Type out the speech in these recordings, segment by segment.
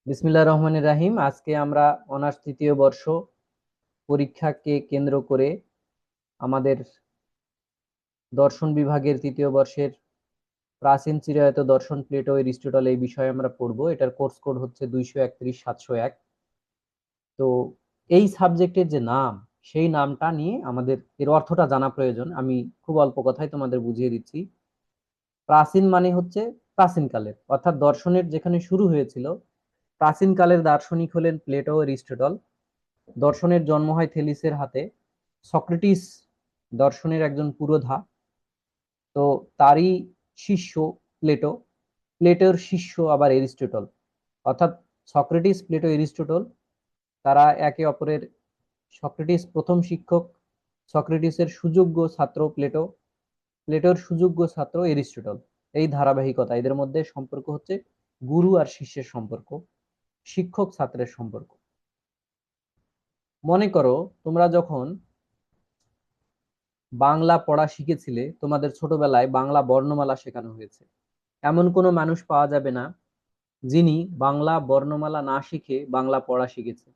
বিসমিল্লাহির রহমানির রাহিম। আজকে আমরা অনার্স তৃতীয় বর্ষ পরীক্ষাকে কেন্দ্র করে আমাদের দর্শন বিভাগের তৃতীয় বর্ষের প্রাচীন চিরায়ত দর্শন প্লেটো এরিস্টটল এই বিষয়ে আমরা পড়বো। এটার কোর্স কোড হচ্ছে 231-701। তো এই সাবজেক্টের যে নাম, সেই নামটা নিয়ে আমাদের এর অর্থটা জানা প্রয়োজন। আমি খুব অল্প কথায় তোমাদের বুঝিয়ে দিচ্ছি। প্রাচীন মানে হচ্ছে প্রাচীনকালের, অর্থাৎ দর্শনের যেখানে শুরু হয়েছিল। প্রাচীনকালের দার্শনিক হলেন প্লেটো ও এরিস্টটল। দর্শনের জন্ম হয় থেলিসের হাতে। সক্রেটিস দর্শনের একজন পুরোধা। তো তারই শিষ্য প্লেটো, প্লেটোর শিষ্য আবার এরিস্টটল। অর্থাৎ সক্রেটিস, প্লেটো, এরিস্টটল তারা একে অপরের, সক্রেটিস প্রথম শিক্ষক, সক্রেটিসের সুযোগ্য ছাত্র প্লেটো, প্লেটোর সুযোগ্য ছাত্র এরিস্টটল। এই ধারাবাহিকতা, এদের মধ্যে সম্পর্ক হচ্ছে গুরু আর শিষ্যের সম্পর্ক, শিক্ষক ছাত্রের সম্পর্ক। মনে করো তোমরা যখন বাংলা পড়া শিখেছিলে, তোমাদের ছোটবেলায় বাংলা বর্ণমালা শেখানো হয়েছে। এমন কোনো মানুষ পাওয়া যাবে না যিনি বাংলা বর্ণমালা না শিখে বাংলা পড়া শিখেছে।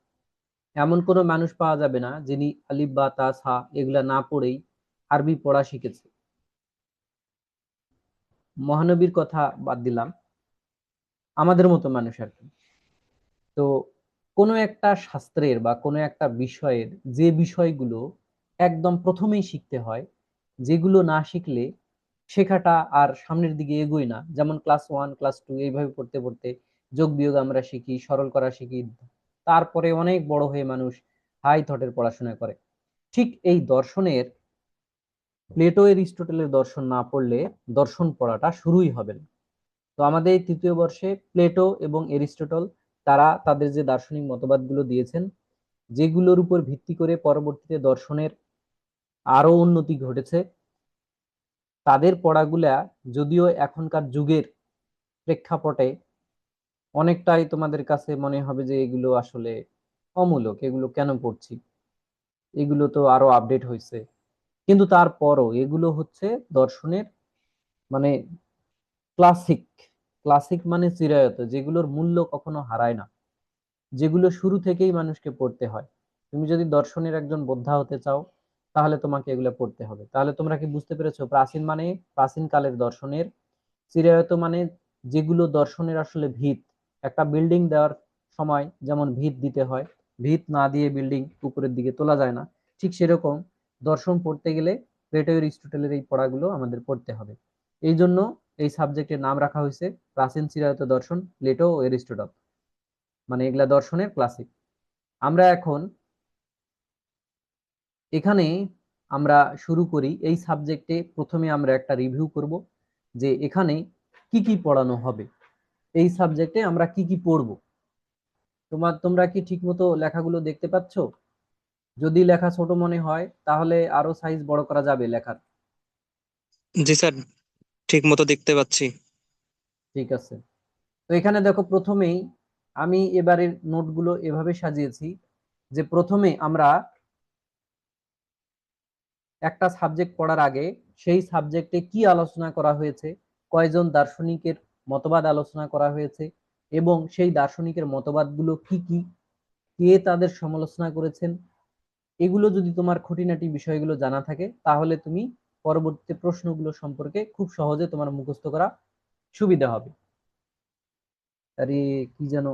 এমন কোনো মানুষ পাওয়া যাবে না যিনি আলিফ বা তা সা এগুলা না পড়েই আরবি পড়া শিখেছে। মহানবীর কথা বাদ দিলাম, আমাদের মতো মানুষ আর কি। তো কোনো একটা শাস্ত্রের বা কোনো একটা বিষয়ের যে বিষয়গুলো একদম প্রথমেই শিখতে হয়, যেগুলো না শিখলে শেখাটা আর সামনের দিকে এগোয় না। যেমন ক্লাস 1 ক্লাস 2 এইভাবে পড়তে পড়তে যোগ বিয়োগ আমরা শিখি, সরল করা শিখি, তারপরে অনেক বড় হয়ে মানুষ হাই থটের পড়াশোনা করে। ঠিক এই দর্শনের, প্লেটো এরিস্টটলের দর্শন না পড়লে দর্শন পড়াটা শুরুই হবে না। তো আমাদের এই তৃতীয় বর্ষে প্লেটো এবং এরিস্টটল তারা তাদের যে দার্শনিক মতবাদগুলো দিয়েছেন, যেগুলোর উপর ভিত্তি করে পরবর্তীতে দর্শনের আরো উন্নতি ঘটেছে, তাদের পড়াগুলা যদিও এখনকার যুগের প্রেক্ষাপটে অনেকটাই তোমাদের কাছে মনে হবে যে এগুলো আসলে অমূলক, এগুলো কেন পড়ছি, এগুলো তো আরো আপডেট হয়েছে। কিন্তু তারপরও এগুলো হচ্ছে দর্শনের মানে ক্লাসিক। ক্লাসিক মানে চিরায়ত, যেগুলোর মূল্য কখনো হারায় না, যেগুলো শুরু থেকেই মানুষকে পড়তে হয়। তুমি যদি দর্শনের একজন বোদ্ধা হতে চাও, তাহলে তোমাকে এগুলো পড়তে হবে। তাহলে তোমরা কি বুঝতে পেরেছো? প্রাচীন মানে প্রাচীন কালের দর্শনের, চিরায়ত মানে যেগুলো দর্শনের আসলে ভিত। একটা বিল্ডিং দেওয়ার সময় যেমন ভিত দিতে হয়, ভিত না দিয়ে বিল্ডিং উপরের দিকে তোলা যায় না, ঠিক সেরকম দর্শন পড়তে গেলে প্লেটো এরিস্টটলের এই পড়াগুলো আমাদের পড়তে হবে। এই জন্য এই সাবজেক্টের নাম রাখা হয়েছে প্রাচীন চিরায়ত দর্শন প্লেটো ও এরিস্টটল, মানে এগুলা দর্শনের ক্লাসিক। আমরা এখন এখানে আমরা শুরু করি এই সাবজেক্টে। প্রথমে আমরা একটা রিভিউ করব যে এখানে কি কি পড়ানো হবে, এই সাবজেক্টে আমরা কি কি পড়ব। তোমরা কি ঠিকমতো লেখাগুলো দেখতে পাচ্ছ? যদি লেখা ছোট মনে হয় তাহলে আরো সাইজ বড় করা যাবে লেখার। জি স্যার, ঠিক মতো দেখতে পাচ্ছি। ঠিক আছে। তো এখানে দেখো, প্রথমেই আমি এবারের নোটগুলো এভাবে সাজিয়েছি যে প্রথমে আমরা একটা সাবজেক্ট পড়ার আগে সেই সাবজেক্টে কি আলোচনা করা হয়েছে, কয়জন দার্শনিকের মতবাদ আলোচনা করা হয়েছে, এবং সেই দার্শনিকের মতবাদগুলো কি কি, কে তাদের সমালোচনা করেছেন, এগুলো যদি তোমার খুঁটিনাটি বিষয়গুলো জানা থাকে, তাহলে তুমি পরবর্তী প্রশ্নগুলো সম্পর্কে খুব সহজে তোমার মুখস্থ করা সুবিধা হবে। আরে কি যেন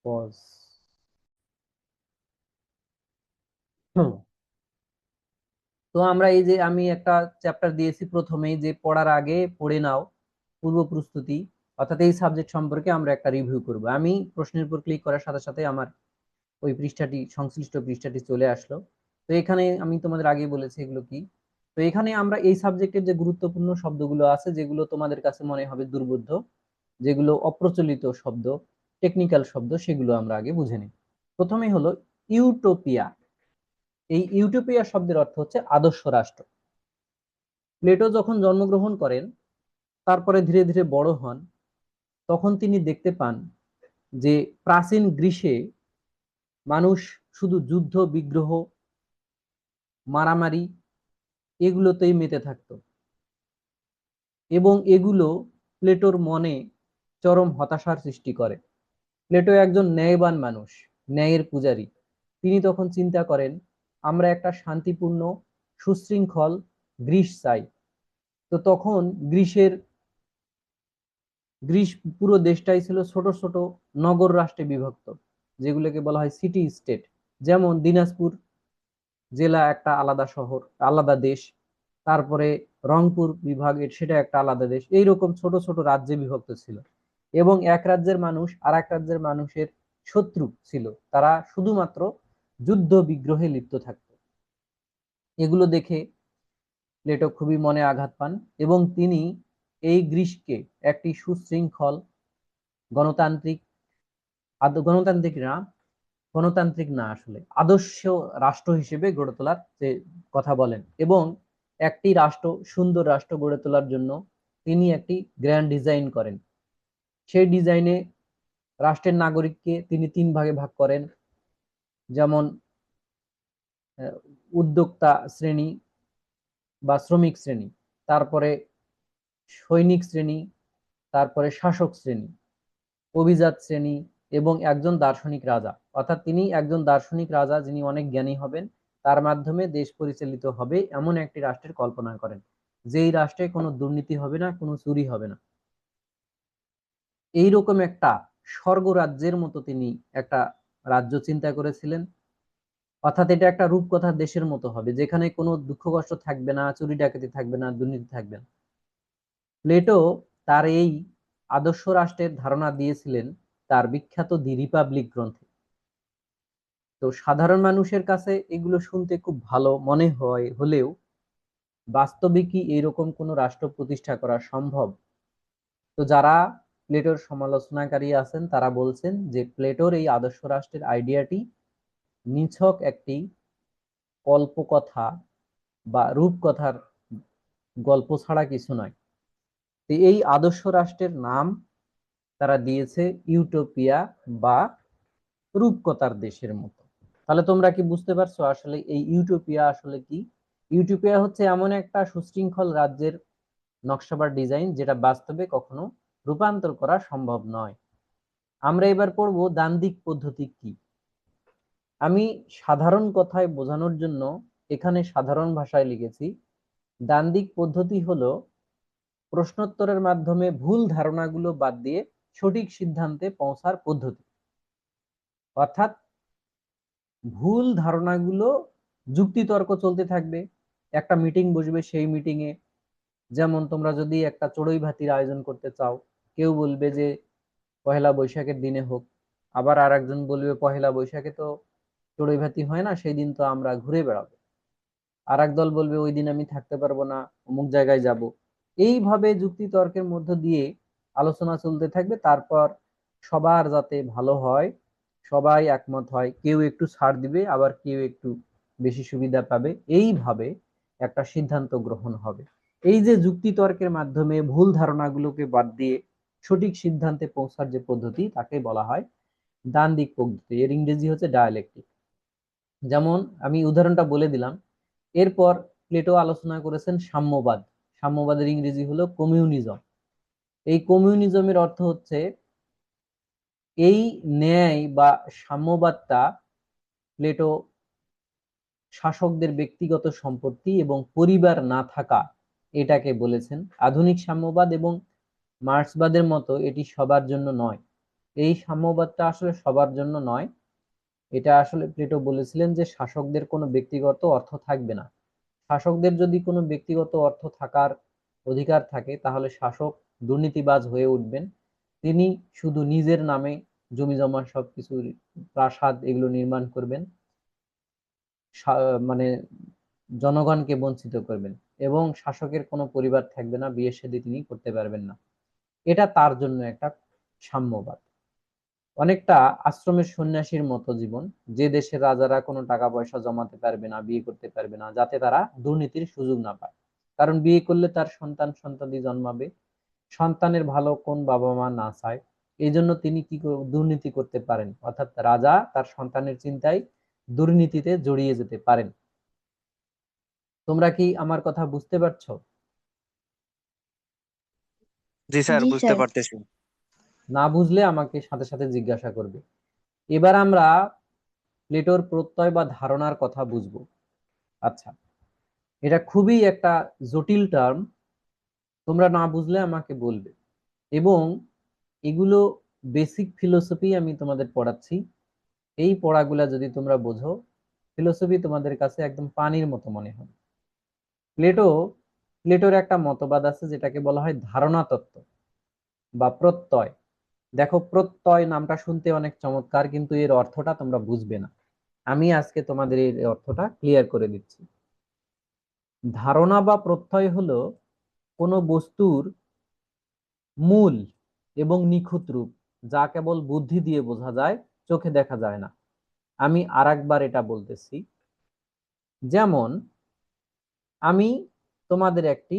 পজ। তো আমরা এই যে আমি একটা চ্যাপ্টার দিয়েছি প্রথমেই, যে পড়ার আগে পড়ে নাও, পূর্ব প্রস্তুতি। অর্থাৎ এই সাবজেক্ট সম্পর্কে আমরা একটা রিভিউ করব। আমি প্রশ্নের উপর ক্লিক করার সাথে সাথে আমার ওই পৃষ্ঠাটি, সংশ্লিষ্ট পৃষ্ঠাটি চলে আসলো। তো এখানে আমি তোমাদের আগে বলেছি এগুলো কি। তো এখানে আমরা এই সাবজেক্টের যে গুরুত্বপূর্ণ শব্দগুলো আছে, যেগুলো তোমাদের কাছে মনে হবে দুর্বোধ্য, যেগুলো অপ্রচলিত শব্দ, টেকনিক্যাল শব্দ, সেগুলো আমরা আগে বুঝে নিই। প্রথমেই হলো ইউটোপিয়া। এই ইউটোপিয়া শব্দের অর্থ হচ্ছে আদর্শ রাষ্ট্র। প্লেটো যখন জন্মগ্রহণ করেন, তারপরে ধীরে ধীরে বড় হন, তখন তিনি দেখতে পান যে প্রাচীন গ্রীসে মানুষ শুধু যুদ্ধ বিগ্রহ, মারামারি, এগুলোতেই মেতে থাকতো, এবং এগুলো প্লেটোর মনে চরম হতাশার সৃষ্টি করে। প্লেটো একজন ন্যায়বান মানুষ, ন্যায়ের পূজারী। তিনি তখন চিন্তা করেন, আমরা একটা শান্তিপূর্ণ সুশৃঙ্খল গ্রিস চাই। তো তখন গ্রিস পুরো দেশটাই ছিল ছোট ছোট নগর রাষ্ট্রে বিভক্ত, যেগুলোকে বলা হয় সিটি স্টেট। যেমন দিনাজপুর জেলা একটা আলাদা শহর, আলাদা দেশ। তারপরে রংপুর বিভাগের সেটা একটা আলাদা দেশ। এইরকম ছোট ছোট রাজ্যে বিভক্ত ছিল, এবং এক রাজ্যের মানুষ আর এক রাজ্যের মানুষের শত্রু ছিল। তারা শুধুমাত্র যুদ্ধ বিগ্রহে লিপ্ত থাকতো। এগুলো দেখে প্লেটো খুবই মনে আঘাত পান, এবং তিনি এই গ্রিসকে একটি সুশৃঙ্খল গণতান্ত্রিক গণতান্ত্রিক না, গণতান্ত্রিক না আসলে আদর্শ রাষ্ট্র হিসেবে গড়ে তোলার যে কথা বলেন, এবং একটি রাষ্ট্র, সুন্দর রাষ্ট্র গড়ে তোলার জন্য তিনি একটি গ্র্যান্ড ডিজাইন করেন। সেই ডিজাইনে রাষ্ট্রের নাগরিককে তিনি তিন ভাগে ভাগ করেন। যেমন উদ্যোক্তা শ্রেণী বা শ্রমিক শ্রেণী, তারপরে সৈনিক শ্রেণী, তারপরে শাসক শ্রেণী, অভিজাত শ্রেণী, এবং একজন দার্শনিক রাজা। অর্থাৎ তিনি একজন দার্শনিক রাজা যিনি অনেক জ্ঞানী হবেন, তার মাধ্যমে দেশ পরিচালিত হবে এমন একটি রাষ্ট্রের কল্পনা করেন, যেই রাষ্ট্রে কোনো দুর্নীতি হবে না, কোনো চুরি হবে না। এইরকম একটা স্বর্গরাজ্যের মতো তিনি একটা রাজ্য চিন্তা করেছিলেন। অর্থাৎ এটা একটা রূপকথার দেশের মতো হবে, যেখানে কোনো দুঃখ কষ্ট থাকবে না, চুরি ডাকাতি থাকবে না, দুর্নীতি থাকবে না। প্লেটো তার এই আদর্শ রাষ্ট্রের ধারণা দিয়েছিলেন তার বিখ্যাত দি রিপাবলিক গ্রন্থে। তো সাধারণ মানুষের কাছে এগুলো শুনতে খুব ভালো মনে হয় হলেও, বাস্তবে কি এরকম কোনো রাষ্ট্র প্রতিষ্ঠা করা সম্ভব? তো যারা প্লেটোর সমালোচনাকারী আছেন তারা বলছেন যে প্লেটোর এই আদর্শ রাষ্ট্রের আইডিয়াটি নিছক একটি কল্পকথা বা রূপকথার গল্প ছাড়া কিছু নয়। তো এই আদর্শ রাষ্ট্রের নাম তারা দিয়েছে ইউটোপিয়া বা রূপকথার দেশের মতো। তাহলে তোমরা কি বুঝতে পারছো আসলে এই ইউটোপিয়া আসলে কি? ইউটোপিয়া হচ্ছে এমন একটা সুশৃঙ্খল রাজ্যের নকশা বা ডিজাইন যেটা বাস্তবে কখনো রূপান্তর করা সম্ভব নয়। আমরা এবার পড়বো দ্বান্দ্বিক পদ্ধতি কি। আমি সাধারণ কথায় বোঝানোর জন্য এখানে সাধারণ ভাষায় লিখেছি, দ্বান্দ্বিক পদ্ধতি হলো প্রশ্নোত্তরের মাধ্যমে ভুল ধারণাগুলো বাদ দিয়ে সঠিক সিদ্ধান্তে পৌঁছার পদ্ধতি। অর্থাৎ ভুল ধারণাগুলো, যুক্তিতর্ক চলতে থাকবে। একটা মিটিং বসবে, সেই মিটিং এ যেমন তোমরা যদি একটা চড়ুই ভাতির আয়োজন করতে চাও, কেউ বলবে যে পহেলা বৈশাখের দিনে হোক, আবার আর একজন বলবে পহেলা বৈশাখে তো চড়ুই ভাতি হয় না, সেই দিন তো আমরা ঘুরে বেড়াবো। আর এক দল বলবে ওই দিন আমি থাকতে পারবো না, অমুক জায়গায় যাব। এইভাবে যুক্তি তর্কের মধ্য দিয়ে আলোচনা চলতে থাকবে। তারপর সবার যাতে ভালো হয়, সবাই একমত হয়, কেউ একটু ছাড় দিবে, আবার কেউ একটু বেশি সুবিধা পাবে, এইভাবে একটা সিদ্ধান্ত গ্রহণ হবে। এই যে যুক্তি তর্কের মাধ্যমে ভুল ধারণাগুলোকে বাদ দিয়ে সঠিক সিদ্ধান্তে পৌঁছার যে পদ্ধতি, তাকে বলা হয় দ্বান্দ্বিক পদ্ধতি। এর ইংরেজি হচ্ছে ডায়ালেকটিক। যেমন আমি উদাহরণটা বলে দিলাম। এরপর প্লেটো আলোচনা করেছেন সাম্যবাদ। সাম্যবাদের ইংরেজি হলো কমিউনিজম। এই কমিউনিজমের অর্থ হচ্ছে এই ন্যায় বা সাম্যবাদটা প্লেটো শাসকদের ব্যক্তিগত সম্পত্তি এবং পরিবার না থাকা, এটাকে বলেছেন। আধুনিক সাম্যবাদ এবং মার্ক্সবাদের মতো এটি সবার জন্য নয়। এই সাম্যবাদটা আসলে সবার জন্য নয়। এটা আসলে প্লেটো বলেছিলেন যে শাসকদের কোনো ব্যক্তিগত অর্থ থাকবে না। শাসকদের যদি কোনো ব্যক্তিগত অর্থ থাকার অধিকার থাকে, তাহলে শাসক দুর্নীতিবাজ হয়ে উঠবেন। তিনি শুধু নিজের নামে জমি জমা সবকিছু, প্রাসাদ এগুলো নির্মাণ করবেন, মানে জনগণকে বঞ্চিত করবেন, এবং শাসকের কোনো পরিবার থাকবে না, বিয়ে শাদী তিনি করতে পারবেন না। এটা তার জন্য একটা সাম্যবাদ। অনেকটা আশ্রমের সন্ন্যাসীর মতো জীবন, যে দেশের রাজারা কোনো টাকা পয়সা জমাতে পারবে না, বিয়ে করতে পারবে না, যাতে তারা দুর্নীতির সুযোগ না পায়। কারণ বিয়ে করলে তার সন্তান সন্ততি জন্মাবে, সন্তানের ভালো কোন বাবা মা না চায়। এই জন্য তিনি দুর্নীতি করতে পারেন, অর্থাৎ রাজা তার সন্তানের চিন্তায় দুর্নীতিতে জড়িয়ে যেতে পারেন। তোমরা কি আমার কথা বুঝতে পারছো? জি স্যার, জি বুঝতে স্যার। পারতেছি। না বুঝলে আমাকে সাথে সাথে জিজ্ঞাসা করবে। এবার আমরা প্লেটোর প্রত্যয় বা ধারণার কথা বুঝবো। আচ্ছা, এটা খুবই একটা জটিল টার্ম, তোমরা না বুঝলে আমাকে বলবে। এবং এগুলো বেসিক ফিলোসফি আমি তোমাদের পড়াচ্ছি। এই পড়াগুলা যদি তোমরা বোঝো, ফিলোসফি তোমাদের কাছে একদম পানির মতো মনে হয়। প্লেটো প্লেটোর একটা মতবাদ আছে যেটাকে বলা হয় ধারণা তত্ত্ব বা প্রত্যয়। দেখো, প্রত্যয় নামটা শুনতে অনেক চমৎকার, কিন্তু এর অর্থটা তোমরা বুঝবে না। আমি আজকে তোমাদের এর অর্থটা ক্লিয়ার করে দিচ্ছি। ধারণা বা প্রত্যয় হলো কোনো বস্তুর মূল এবং নিখুঁত রূপ, যা কেবল বুদ্ধি দিয়ে বোঝা যায়, চোখে দেখা যায় না। আমি আরেকবার এটা বলতেছি। যেমন আমি তোমাদের একটি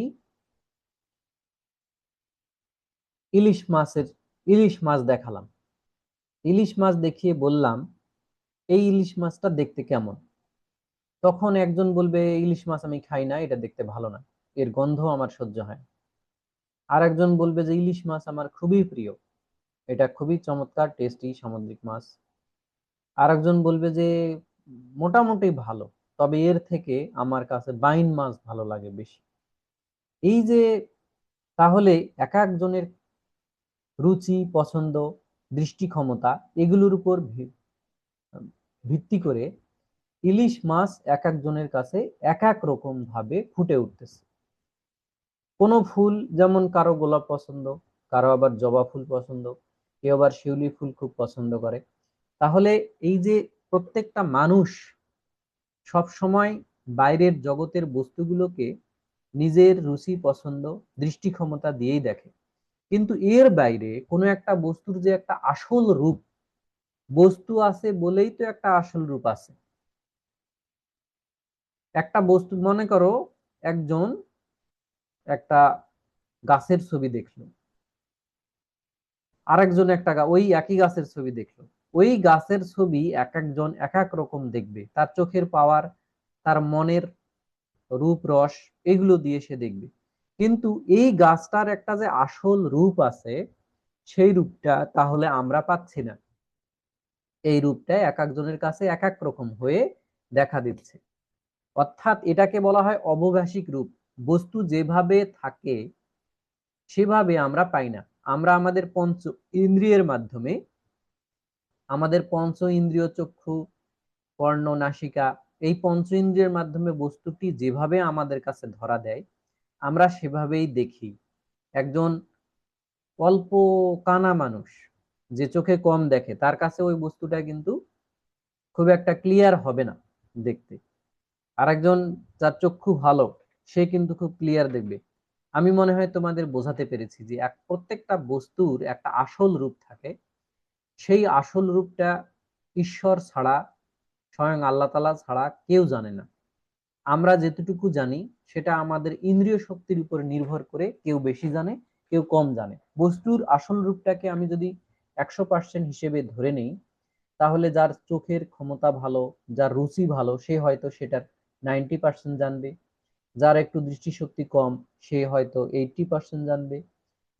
ইলিশ মাছের ইলিশ মাছ দেখালাম। ইলিশ মাছ দেখিয়ে বললাম, এই ইলিশ মাছটা দেখতে কেমন? তখন একজন বলবে, ইলিশ মাছ আমি খাই না, এটা দেখতে ভালো না, এর গন্ধ আমার সহ্য হয় না। আর একজন বলবে যে ইলিশ মাছ আমার খুবই প্রিয়, এটা খুবই চমৎকার টেস্টি সামুদ্রিক মাছ। আর একজন বলবে যে মোটামুটি ভালো, তবে এর থেকে আমার কাছে বাইন মাছ ভালো লাগে বেশি। এই যে, তাহলে এক একজনের রুচি, পছন্দ, দৃষ্টি ক্ষমতা, এগুলোর উপর ভিত্তি করে ইলিশ মাছ এক একজনের কাছে এক এক রকম ভাবে ফুটে উঠতেছে। কোনো ফুল, যেমন কারো গোলাপ পছন্দ, কারো আবার জবা ফুল পছন্দ, কেউ আবার শিউলি ফুল খুব পছন্দ করে। তাহলে এই যে প্রত্যেকটা মানুষ সব সময় বাইরের জগতের বস্তুগুলোকে নিজের রুচি, পছন্দ, দৃষ্টি ক্ষমতা দিয়েই দেখে। কিন্তু এর বাইরে কোনো একটা বস্তুর যে একটা আসল রূপ, বস্তু আছে বলেই তো একটা আসল রূপ আছে। একটা বস্তু, মনে করো একজন একটা গাছের ছবি দেখলো, আরেকজন একটা ওই একই গাছের ছবি দেখলো। ওই গাছের ছবি এক একজন এক এক রকম দেখবে, তার চোখের পাওয়ার, তার মনের রূপ, রস, এগুলো দিয়ে সে দেখবে। কিন্তু এই গাছটার একটা যে আসল রূপ আছে, সেই রূপটা তাহলে আমরা পাচ্ছি না। এই রূপটা এক একজনের কাছে এক এক রকম হয়ে দেখা দিচ্ছে। অর্থাৎ এটাকে বলা হয় অবভাষিক রূপ। বস্তু যেভাবে থাকে সেভাবে আমরা পাই না। আমরা আমাদের পঞ্চ ইন্দ্রিয়ের মাধ্যমে, আমাদের পঞ্চ ইন্দ্রিয়, চক্ষু, কর্ণ, নাসিকা, এই পঞ্চ ইন্দ্রিয়ের মাধ্যমে বস্তুটি যেভাবে আমাদের কাছে ধরা দেয়, আমরা সেভাবেই দেখি। একজন অল্প কানা মানুষ, যে চোখে কম দেখে, তার কাছে ওই বস্তুটা কিন্তু খুব একটা ক্লিয়ার হবে না দেখতে। আরেকজন যার চক্ষু ভালো, সে কিন্তু খুব ক্লিয়ার দেখবে। আমি মনে হয় তোমাদের বোঝাতে পেরেছি যে প্রত্যেকটা বস্তুর একটা আসল রূপ থাকে। সেই আসল রূপটা ঈশ্বর ছাড়া, স্বয়ং আল্লাহ তাআলা ছাড়া কেউ জানে না। আমরা যেতটুকু জানি সেটা আমাদের ইন্দ্রিয় শক্তির উপর নির্ভর করে, কেউ বেশি জানে, কেউ কম জানে। বস্তুর আসল রূপটাকে আমি যদি 100% হিসেবে ধরে নেই, তাহলে যার চোখের ক্ষমতা ভালো, যার রুচি ভালো, সে হয়তো সেটার 90% জানবে। যার একটু দৃষ্টিশক্তি কম, সে হয়তো 80% জানবে।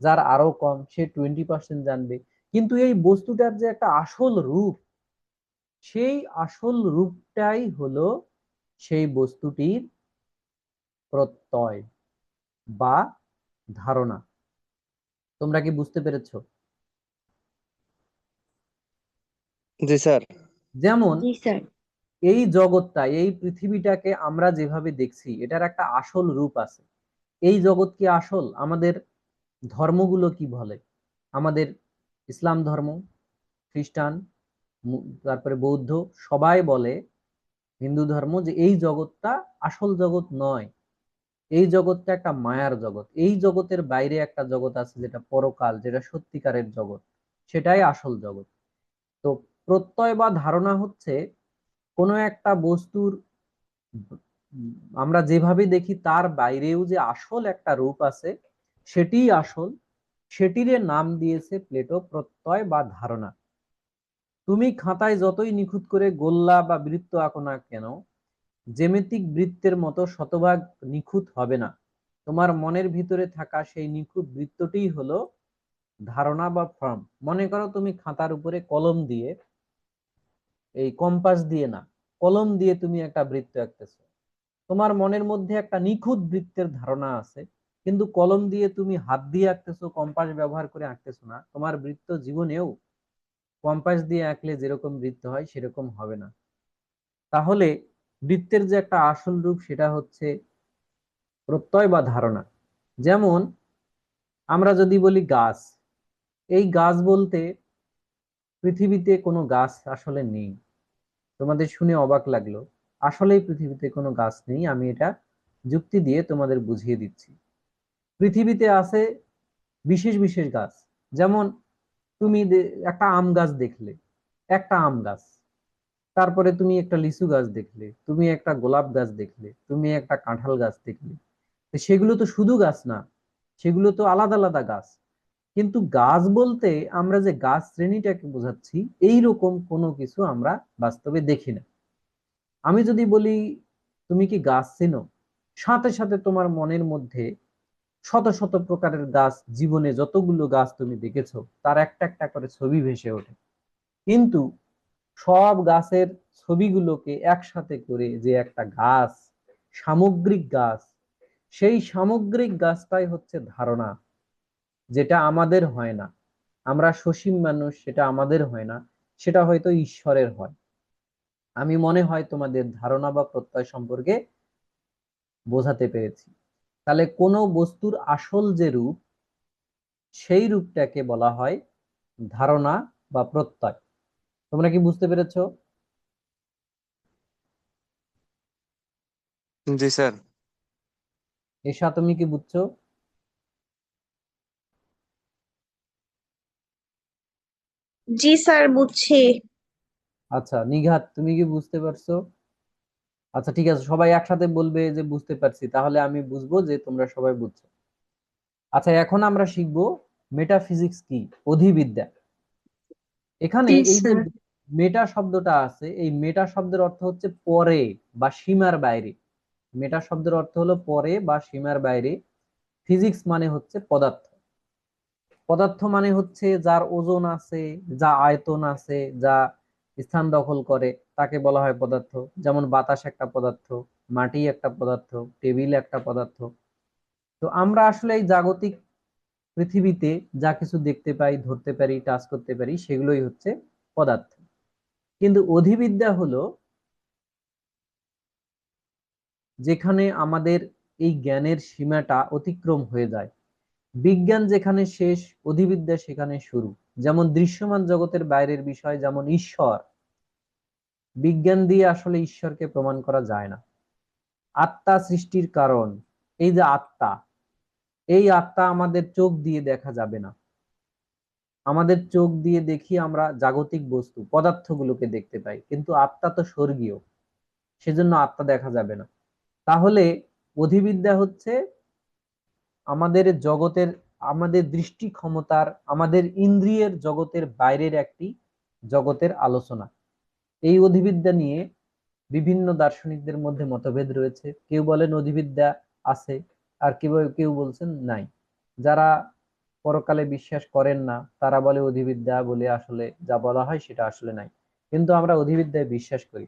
যার আরো কম, সে 20% জানবে। কিন্তু এই বস্তুটার যে একটা আসল রূপ, সেই আসল রূপটাই হলো সেই বস্তুটির প্রত্যয় বা ধারণা। তোমরা কি বুঝতে পেরেছো? জি স্যার। যেমন জি স্যার। এই জগৎটা, এই পৃথিবীটাকে আমরা যেভাবে দেখছি, এটার একটা আসল রূপ আছে। এই জগৎ কি আসল? আমাদের ধর্মগুলো কি বলে? আমাদের ইসলাম ধর্ম, খ্রিস্টান, তারপরে বৌদ্ধ, সবাই বলে, হিন্দু ধর্ম, যে এই জগৎটা আসল জগৎ নয়। এই জগৎটা একটা মায়ার জগৎ। এই জগতের বাইরে একটা জগৎ আছে যেটা পরকাল, যেটা সত্যিকারের জগৎ, সেটাই আসল জগৎ। তো প্রত্যয় বা ধারণা হচ্ছে কোনো একটা বস্তুর, আমরা যেভাবে দেখি তার বাইরেও যে আসল একটা রূপ আছে, সেটিই আসল। সেটিরে নাম দিয়েছে প্লেটো প্রত্যয় বা ধারণা। তুমি খাতায় যতই নিখুঁত করে গোল্লা বা বৃত্ত আঁকো না কেন, জ্যামিতিক বৃত্তের মতো শতভাগ নিখুঁত হবে না। তোমার মনের ভিতরে থাকা সেই নিখুঁত বৃত্তটিই হলো ধারণা বা ফর্ম। মনে করো তুমি খাতার উপরে কলম দিয়ে, এই কম্পাস দিয়ে না, কলম দিয়ে তুমি একটা বৃত্ত আঁকতেছো। তোমার মনের মধ্যে একটা নিখুঁত বৃত্তের ধারণা আছে, কিন্তু কলম দিয়ে তুমি হাত দিয়ে আঁকতেছো, কম্পাস ব্যবহার করে আঁকতেছো না। তোমার বৃত্ত জীবনেও কম্পাস দিয়ে আঁকলে যেরকম বৃত্ত হয় সেরকম হবে না। তাহলে বৃত্তের যে একটা আসল রূপ সেটা হচ্ছে প্রত্যয় বা ধারণা। যেমন আমরা যদি বলি গাছ, এই গাছ বলতে পৃথিবীতে কোনো গাছ আসলে নেই। তোমাদের শুনে অবাক লাগলো, আসলেই পৃথিবীতে কোনো গাছ নেই। আমি এটা যুক্তি দিয়ে তোমাদের বুঝিয়ে দিচ্ছি। পৃথিবীতে আছে বিশেষ বিশেষ গাছ। যেমন তুমি একটা আম গাছ দেখলে, একটা আম গাছ। তারপরে তুমি একটা লিচু গাছ দেখলে, তুমি একটা গোলাপ গাছ দেখলে, তুমি একটা কাঁঠাল গাছ দেখলে। তো সেগুলো তো শুধু গাছ না, সেগুলো তো আলাদা আলাদা গাছ। কিন্তু গাছ বলতে আমরা যে গাছ শ্রেণীটাকে বোঝাচ্ছি, এই রকম কোনো কিছু আমরা বাস্তবে দেখি না। আমি যদি বলি তুমি কি গাছ চেনো, সাথে সাথে তোমার মনের মধ্যে শত শত প্রকারের গাছ, জীবনে যতগুলো গাছ তুমি দেখেছো তার একটা একটা করে ছবি ভেসে ওঠে। কিন্তু সব গাছের ছবিগুলোকে একসাথে করে যে একটা গাছ, সামগ্রিক গাছ, সেই সামগ্রিক গাছটাই হচ্ছে ধারণা, যেটা আমাদের হয় না। আমরা সসীম মানুষ, সেটা আমাদের হয় না, সেটা হয়তো ঈশ্বরের হয়। আমি মনে হয় তোমাদের ধারণা বা প্রত্যয় সম্পর্কে বোঝাতে পেরেছি। তাহলে কোনো বস্তুর আসল যে রূপ, সেই রূপটাকে বলা হয় ধারণা বা প্রত্যয়। তোমরা কি বুঝতে পেরেছো? জি স্যার। এশা, তুমি কি বুঝছো? জি স্যার, বুঝছি। আচ্ছা নিঘাত, তুমি কি বুঝতে পারছো? আচ্ছা ঠিক আছে, সবাই একসাথে বলবে যে বুঝতে পারছি, তাহলে আমি বুঝবো যে তোমরা সবাই বুঝছো। আচ্ছা এখন আমরা শিখবো মেটাফিজিক্স কি, অধিবিদ্যা। এখানে জি এই যে স্যার। মেটা শব্দটা আছে, এই মেটা শব্দের অর্থ হচ্ছে পরে বা সীমার বাইরে। মেটা শব্দের অর্থ হলো পরে বা সীমার বাইরে। ফিজিক্স মানে হচ্ছে পদার্থ। পদার্থ মানে হচ্ছে যার ওজন আছে, যা আয়তন আছে, যা স্থান দখল করে, তাকে বলা হয় পদার্থ। যেমন বাতাস একটা পদার্থ, মাটি একটা পদার্থ, টেবিল একটা পদার্থ। তো আমরা আসলে এই জাগতিক পৃথিবীতে যা কিছু দেখতে পাই, ধরতে পারি, টাচ করতে পারি, সেগুলোই হচ্ছে পদার্থ। কিন্তু অধিবিদ্যা হলো যেখানে আমাদের এই জ্ঞানের সীমাটা অতিক্রম হয়ে যায়। বিজ্ঞান যেখানে শেষ, অধিবিদ্যা সেখানে শুরু। যেমন দৃশ্যমান জগতের বাইরের বিষয়, যেমন ঈশ্বর, বিজ্ঞান দিয়ে আসলে ঈশ্বরকে প্রমাণ করা যায় না। আত্মা সৃষ্টির কারণ, এই যে আত্মা, এই আত্মা আমাদের চোখ দিয়ে দেখা যাবে না। আমাদের চোখ দিয়ে দেখি আমরা জাগতিক বস্তু, পদার্থগুলোকে দেখতে পাই, কিন্তু আত্মা তো স্বর্গীয়, সেজন্য আত্মা দেখা যাবে না। তাহলে অধিবিদ্যা হচ্ছে আমাদের জগতের, আমাদের দৃষ্টি ক্ষমতার, আমাদের ইন্দ্রিয়ের জগতের বাইরের একটি জগতের আলোচনা। এই অধিবিদ্যা নিয়ে বিভিন্ন দার্শনিকদের মধ্যে মতভেদ রয়েছে। কেউ বলেন অধিবিদ্যা আছে, আর কেউ কেউ বলছেন নাই। যারা পরকালে বিশ্বাস করেন না তারা বলে অধিবিদ্যা বলে আসলে যা বলা হয় সেটা আসলে নাই। কিন্তু আমরা অধিবিদ্যায় বিশ্বাস করি।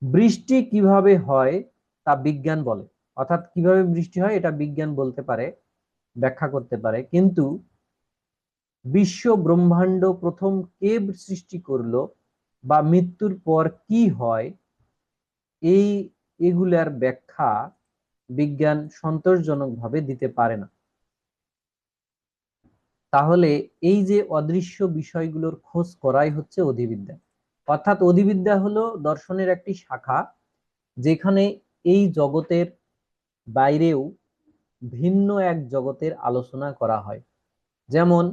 বৃষ্টি কিভাবে হয় তা বিজ্ঞান বলে, অর্থাৎ কিভাবে বৃষ্টি হয় এটা বিজ্ঞান বলতে পারে, ব্যাখ্যা করতে পারে। কিন্তু বিশ্ব ব্রহ্মাণ্ড প্রথম কে সৃষ্টি করলো বা মৃত্যুর পর কি হয়, এই এগুলার ব্যাখ্যা বিজ্ঞান সন্তোষজনকভাবে দিতে পারে না। তাহলে এই যে অদৃশ্য বিষয়গুলোর খোঁজ করাই হচ্ছে অধিবিদ্যা। অর্থাৎ অধিবিদ্যা হলো দর্শনের একটি শাখা, যেখানে এই জগতের বাইরেও ভিন্ন এক জগতের আলোচনা করা হয়। যেমন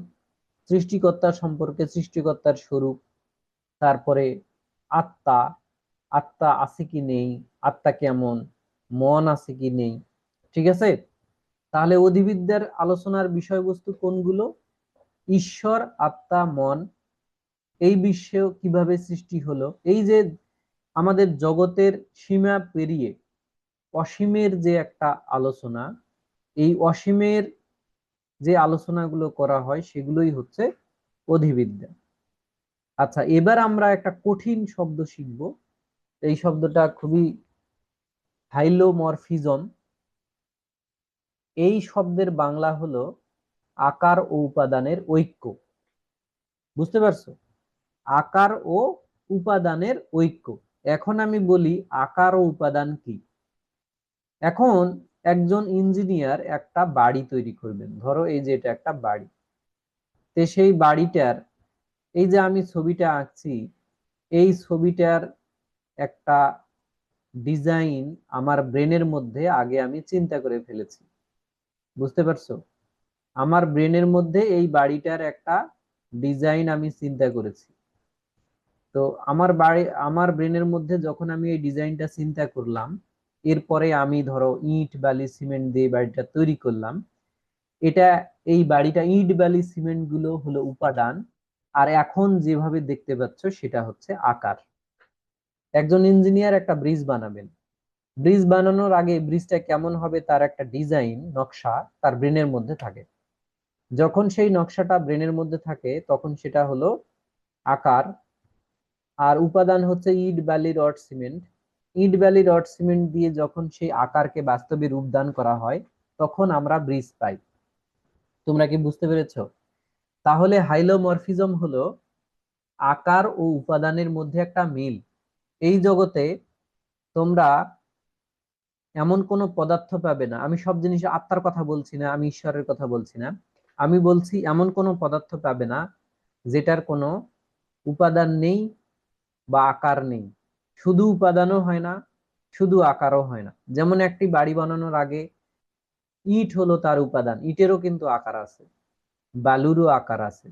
সৃষ্টিকর্তা সম্পর্কে, সৃষ্টিকর্তার স্বরূপ, তারপরে আত্মা, আত্মা আছে কি নেই, আত্মা কেমন, মন আছে কি নেই। ঠিক আছে? তাহলে অধিবিদ্যার আলোচনার বিষয়বস্তু কোনগুলো? ঈশ্বর, আত্মা, মন, এই বিশ্ব কিভাবে সৃষ্টি হলো, এই যে আমাদের জগতের সীমা পেরিয়ে অসীমের যে একটা আলোচনা, এই অসীমের যে আলোচনাগুলো করা হয় সেগুলোই হচ্ছে অধিবিদ্যা। আচ্ছা, এবার আমরা একটা কঠিন শব্দ শিখব। এই শব্দটা খুবই হাইলোমরফিজম। এই শব্দের বাংলা হলো আকার ও উপাদানের ঐক্য। বুঝতে পারছো? আকার ও উপাদানের ঐক্য। এখন আমি বলি আকার ও উপাদান কি। এখন একজন ইঞ্জিনিয়ার একটা বাড়ি তৈরি করবেন, ধরো এই যে এটা একটা বাড়ি। তো সেই বাড়িটার, এই যে আমি ছবিটা আঁকছি, এই ছবিটার একটা ডিজাইন আমার ব্রেনের মধ্যে আগে আমি চিন্তা করে ফেলেছি। বুঝতে পারছো? আমার ব্রেনের মধ্যে এই বাড়িটার একটা ডিজাইন আমি চিন্তা করেছি। তো আমার ব্রেনের মধ্যে যখন আমি এই ডিজাইনটা চিন্তা করলাম, এরপরে আমি ধরো ইট বালি সিমেন্ট দিয়ে বাড়িটা তৈরি করলাম। এটা, এই বাড়িটা ইট বালি সিমেন্ট গুলো হলো উপাদান, আর এখন যেভাবে দেখতে পাচ্ছ সেটা হচ্ছে আকার। একজন ইঞ্জিনিয়ার একটা ব্রিজ বানাবেন। ব্রিজ বানানোর আগে ব্রিজটা কেমন হবে তার একটা ডিজাইন নকশা তার ব্রেনের মধ্যে থাকে। যখন সেই নকশাটা ব্রেনের মধ্যে থাকে তখন সেটা হলো আকার। আর উপাদান হচ্ছে ইট বালি রড সিমেন্ট। ইট বালি রড সিমেন্ট দিয়ে যখন সেই আকারকে বাস্তবে রূপদান করা হয় তখন আমরা ব্রিজ পাই। তোমরা কি বুঝতে পেরেছো? তাহলে হাইলোমরফিজম হলো আকার ও উপাদানের মধ্যে একটা মিল। এই জগতে তোমরা এমন কোনো পদার্থ পাবে না, আমি সব জিনিস আত্মার কথা বলছি না, আমি ঈশ্বরের কথা বলছি না, আমি বলছি এমন কোনো পদার্থ পাবে না যেটার কোনো উপাদান নেই বা আকার নেই। শুধু উপাদানও হয় না, শুধু আকারও হয় না। যেমন একটি বাড়ি বানানোর আগে ইট হলো তার উপাদান, ইটেরও কিন্তু আকার আছে, বালুরও আকার আছে।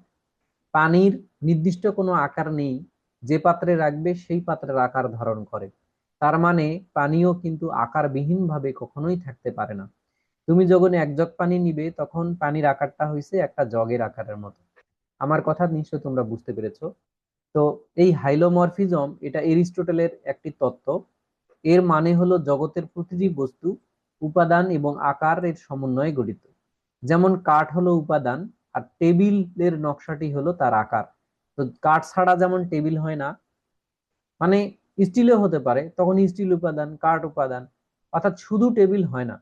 পানির নির্দিষ্ট কোনো আকার নেই, যে পাত্রে রাখবে সেই পাত্রের আকার ধারণ করে। তার মানে পানিও কিন্তু আকারবিহীন ভাবে কখনোই থাকতে পারে না। তুমি যখন এক জগ পানি নিবে তখন পানির আকারটা হয়েছে একটা জগের আকারের মতো। আমার কথা নিশ্চয় তোমরা বুঝতে পেরেছো। তো এই হাইলোমরফিজম এটা এরিস্টটলের একটি তত্ত্ব। এর মানে হলো জগতের প্রতিটি বস্তু উপাদান এবং আকারের সমন্বয়ে গঠিত। যেমন কাঠ হলো উপাদান, আর টেবিলের নকশাটি হলো তার আকার। তো কাঠ ছাড়া যেমন টেবিল হয় না, মানে স্টিলও হতে পারে, তখন স্টিল উপাদান, কাঠ উপাদান। অর্থাৎ শুধু টেবিল হয় না,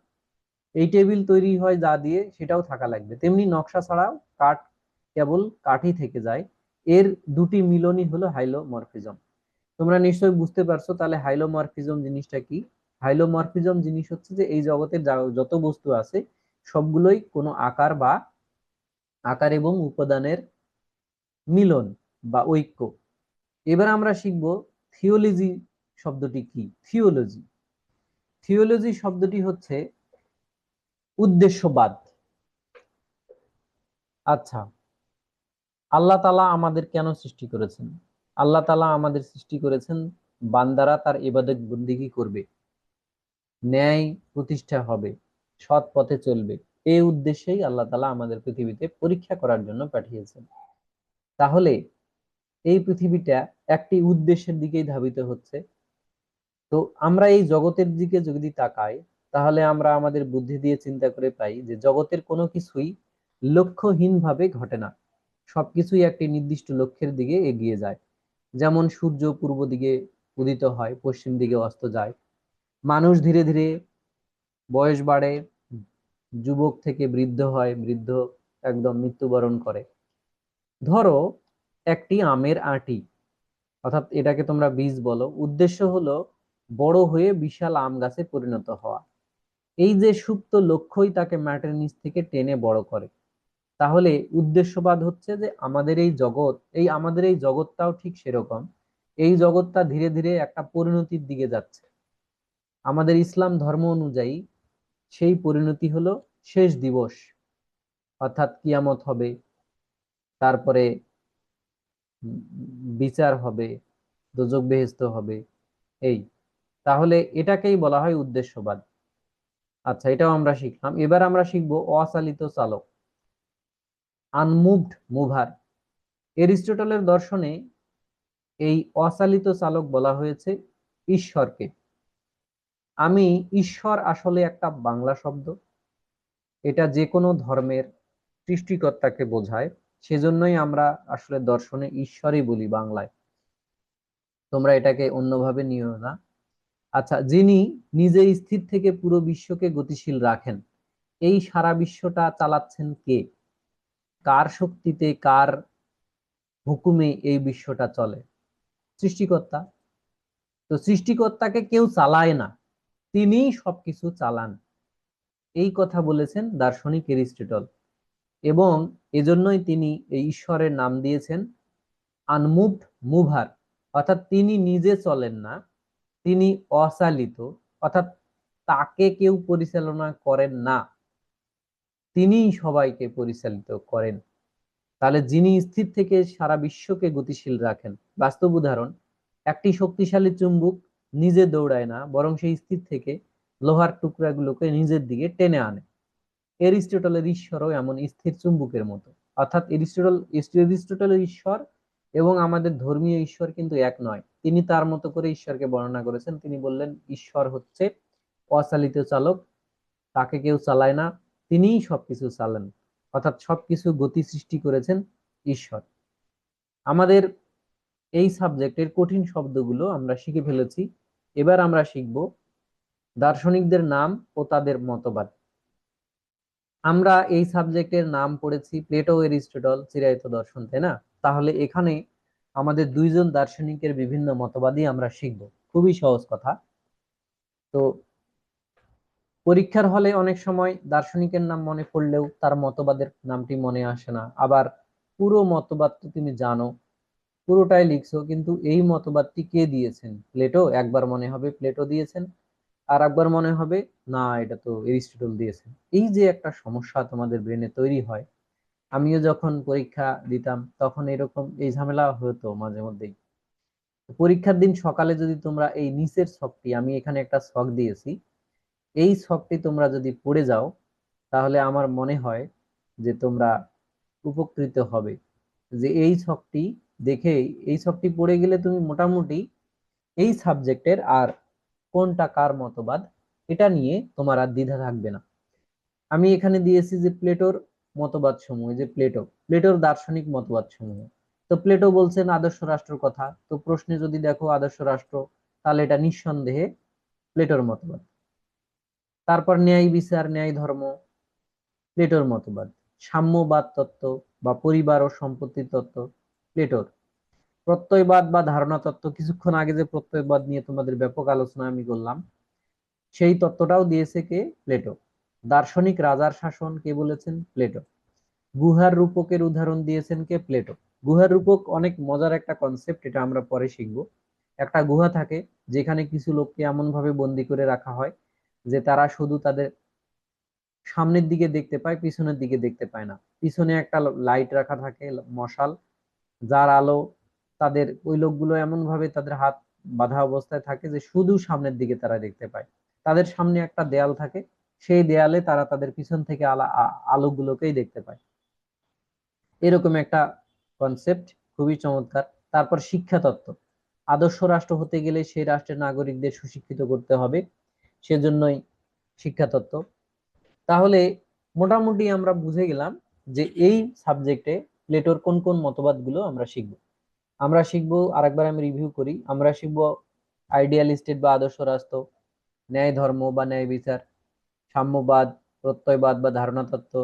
এই টেবিল তৈরি হয় যা দিয়ে সেটাও থাকা লাগবে। তেমনি নকশা ছাড়াও কাঠ কেবল কাঠই থেকে যায়। এর দুটি মিলনই হলো হাইলোমরফিজম। তোমরা নিশ্চয়ই বুঝতে পারছো তাহলে হাইলোমরফিজম জিনিসটা কি। হাইলোমরফিজম জিনিস হচ্ছে যে এই জগতের যত বস্তু আছে সবগুলোই কোনো আকার বা আকার এবং উপাদানের মিলন বা ঐক্য। এবার আমরা শিখব থিওলজি শব্দটি কি। থিওলজি, থিওলজি শব্দটি হচ্ছে উদ্দেশ্যবাদ। আচ্ছা, আল্লাহ তাআলা আমাদের কেন সৃষ্টি করেছেন? আল্লাহ তাআলা আমাদের সৃষ্টি করেছেন বান্দারা তার ইবাদত বন্দেগী করবে, ন্যায় প্রতিষ্ঠা হবে, সৎ পথে চলবে। এই উদ্দেশ্যেই আল্লাহ তাআলা আমাদের পৃথিবীতে পরীক্ষা করার জন্য পাঠিয়েছেন। তাহলে এই পৃথিবীটা একটি উদ্দেশ্যের দিকেই ধাবিত হচ্ছে। তো আমরা এই জগতের দিকে যদি তাকাই তাহলে আমরা আমাদের বুদ্ধি দিয়ে চিন্তা করে পাই যে জগতের কোনো কিছুই লক্ষ্যহীন ভাবে ঘটে না। সবকিছুই একটি নির্দিষ্ট লক্ষ্যের দিকে এগিয়ে যায়। যেমন সূর্য পূর্ব দিকে উদিত হয়, পশ্চিম দিকে অস্ত যায়। মানুষ ধীরে ধীরে বয়স বাড়ে, যুবক থেকে বৃদ্ধ হয়, বৃদ্ধ একদম মৃত্যুবরণ করে। ধরো একটি আমের আঁটি, অর্থাৎ এটাকে তোমরা বীজ বলো, উদ্দেশ্য হলো বড় হয়ে বিশাল আম গাছে পরিণত হওয়া। এই যে সুপ্ত লক্ষ্যই তাকে মাটির নিচ থেকে টেনে বড় করে। তাহলে উদ্দেশ্যবাদ হচ্ছে যে আমাদের এই জগৎ, আমাদের এই জগৎটাও ঠিক সেরকম। এই জগৎটা ধীরে ধীরে একটা পরিণতির দিকে যাচ্ছে। আমাদের ইসলাম ধর্ম অনুযায়ী সেই পরিণতি হলো শেষ দিবস, অর্থাৎ কিয়ামত হবে, তারপরে বিচার হবে, দোজক বেহেশত হবে। এই, তাহলে এটাকেই বলা হয় উদ্দেশ্যবাদ। আচ্ছা, এটাও আমরা শিখলাম। এবার আমরা শিখবো অচালিত চালক, আনমুভড মুভার। এরিস্টটলের দর্শনে এই অচালিত চালক বলা হয়েছে ঈশ্বরকে। আমি ঈশ্বর আসলে একটা বাংলা শব্দ। এটা যে কোনো ধর্মের সৃষ্টিকর্তাকে বোঝায়, সেজন্যই আমরা আসলে দর্শনে ঈশ্বরই বলি বাংলায়। তোমরা এটাকে অন্যভাবে নিও না। আচ্ছা, যিনি নিজে স্থির থেকে পুরো বিশ্বকে গতিশীল রাখেন, এই সারা বিশ্বটা চালাচ্ছেন কে? কার শক্তিতে, কার হুকুমে এই বিশ্বটা চলে? সৃষ্টিকর্তা। তো সৃষ্টিকর্তাকে কেউ চালায় না, তিনিই সবকিছু চালান। এই কথা বলেছেন দার্শনিক এরিস্টটল, এবং এজন্যই তিনি এই ঈশ্বরের নাম দিয়েছেন আনমুভড মুভার, অর্থাৎ তিনি নিজে চলেন না, তিনি অচালিত, অর্থাৎ তাকে কেউ পরিচালনা করেন না, তিনিই সবাইকে পরিচালিত করেন। তাহলে যিনি স্থির থেকে সারা বিশ্বকে গতিশীল রাখেন, বাস্তব উদাহরণ, একটি শক্তিশালী চুম্বক নিজে দৌড়ায় না, বরং সেই স্থির থেকে লোহার টুকরাগুলোকে নিজের দিকে টেনে আনে। এরিস্টটলের ঈশ্বরও এমন স্থির চুম্বকের মতো। অর্থাৎ এরিস্টটলের ঈশ্বর এবং আমাদের ধর্মীয় ঈশ্বর কিন্তু এক নয়। তিনি তার মতো করে ঈশ্বরকে বর্ণনা করেছেন। তিনি বললেন ঈশ্বর হচ্ছে অচালিত চালক, তাকে কেউ চালায় না, তিনিই সবকিছু চালান, অর্থাৎ সবকিছু গতি সৃষ্টি করেছেন ঈশ্বর। আমাদের এই সাবজেক্টের কঠিন শব্দগুলো আমরা শিখে ফেলেছি। এবার আমরা শিখব দার্শনিকদের নাম ও তাদের মতবাদ। আমরা এই সাবজেক্টের নাম পড়েছি প্লেটো, এরিস্টটল, চিরায়ত দর্শন, তাই না? তাহলে এখানে আমাদের দুইজন দার্শনিকের বিভিন্ন মতবাদই আমরা শিখব। খুবই সহজ কথা। তো পরীক্ষার হলে অনেক সময় দার্শনিকের নাম মনে পড়লেও তার মতবাদের নামটি মনে আসে না। আবার পুরো মতবাদ তো তুমি জানো, পুরোটাই লিখছো, কিন্তু এই মতবাদটি কে দিয়েছেন? প্লেটো। একবার মনে হবে প্লেটো দিয়েছেন, আর একবার মনে হবে না, এটা তো এরিস্টটল দিয়েছেন। এই যে একটা সমস্যা তোমাদের ব্রেনে তৈরি হয়, আমিও যখন পরীক্ষা দিতাম তখন এরকম এই ঝামেলা হতো মাঝে মধ্যেই। পরীক্ষার দিন সকালে যদি তোমরা এই নিচের ছকটি, আমি এখানে একটা ছক দিয়েছি, এই ছকটি তোমরা যদি পড়ে যাও, তাহলে আমার মনে হয় যে তোমরা উপকৃত হবে। যে এই ছকটি দেখেই, এই ছকটি পড়ে গেলে তুমি মোটামুটি এই সাবজেক্টের আর কোনটা কার মতবাদ এটা নিয়ে তোমার আর দ্বিধা থাকবে না। আমি এখানে দিয়েছি যে প্লেটোর মতবাদ সমূহ, যে প্লেটোর দার্শনিক মতবাদ সমূহ। তো প্লেটো বলছেন আদর্শ রাষ্ট্রের কথা, তো প্রশ্নে যদি দেখো আদর্শ রাষ্ট্র, তাহলে এটা নিঃসন্দেহে প্লেটোর মতবাদ। তারপর ন্যায় বিচার, ন্যায় ধর্ম, প্লেটোর মতবাদ। সাম্যবাদ তত্ত্ব বা পরিবার ও সম্পত্তি তত্ত্ব, প্লেটোর। প্রত্যয়বাদ বা ধারণা তত্ত্ব, কিছুক্ষণ আগে যে প্রত্যয়বাদ নিয়ে তোমাদের ব্যাপক আলোচনা আমি করলাম, সেই তত্ত্বটাও দিয়েছে কে? প্লেটো। দার্শনিক রাজার শাসন কে বলেছেন? প্লেটো। গুহার রূপকের উদাহরণ দিয়েছেন কে? প্লেটো। গুহার রূপক অনেক মজার একটা কনসেপ্ট, এটা আমরা পরে শিখবো। একটা গুহা থাকে যেখানে কিছু লোককে এমন ভাবে বন্দি করে রাখা হয় যে তারা শুধু তাদের সামনের দিকে দেখতে পায়, পিছনের দিকে দেখতে পায় না। পিছনে একটা লাইট রাখা থাকে, মশাল, যার আলো, তাদের ওই লোকগুলো এমন ভাবে তাদের হাত বাঁধা অবস্থায় থাকে যে শুধু সামনের দিকে তারা দেখতে পায়। তাদের সামনে একটা দেয়াল থাকে, সেই দেয়ালে তারা তাদের পিছন থেকে আলোগুলোকেই দেখতে পায়। এরকম একটা কনসেপ্ট, খুবই চমৎকার। তারপর শিক্ষা তত্ত্ব। আদর্শ রাষ্ট্র হতে গেলে সেই রাষ্ট্রের নাগরিকদের সুশিক্ষিত করতে হবে, সেজন্যই শিক্ষা তত্ত্ব। তাহলে মোটামুটি আমরা বুঝে গেলাম যে এই সাবজেক্টে প্লেটোর কোন কোন মতবাদগুলো আমরা শিখব। আমরা শিখবো, আরেকবার আমি রিভিউ করি, আমরা শিখবো আইডিয়াল স্টেট বা আদর্শ রাষ্ট্র, ন্যায় ধর্ম বা ন্যায় বিচার, সাম্যবাদ, প্রত্যয়বাদ বা ধারণা তত্ত্ব,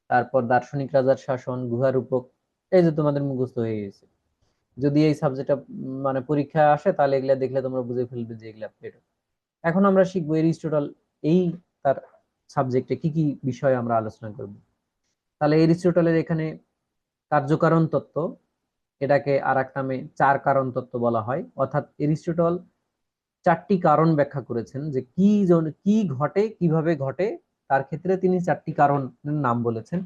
তারপর দার্শনিক রাজার শাসন, গুহার রূপক। এই যে তোমাদের মুখস্থ হয়ে গেছে। যদি এই সাবজেক্টটা মানে পরীক্ষায় আসে, তাহলে এগুলা দেখলে তোমরা বুঝে ফেলবে যে এগুলা প্লেটো। এখন আমরা শিখবো এরিস্টটল, এই তার সাবজেক্টে কি কি বিষয় আমরা আলোচনা করব। তাহলে এরিস্টটলের এখানে কার্যকারণ তত্ত্ব, এটাকে আর এক নামে চার কারণ তত্ত্ব বলা হয়। অর্থাৎ এরিস্টটল চারটি কারণ ব্যাখ্যা করেছেন যে কি ঘটে, কিভাবে ঘটে, তার ক্ষেত্রে তিনি চারটি কারণের নাম বলেছেন।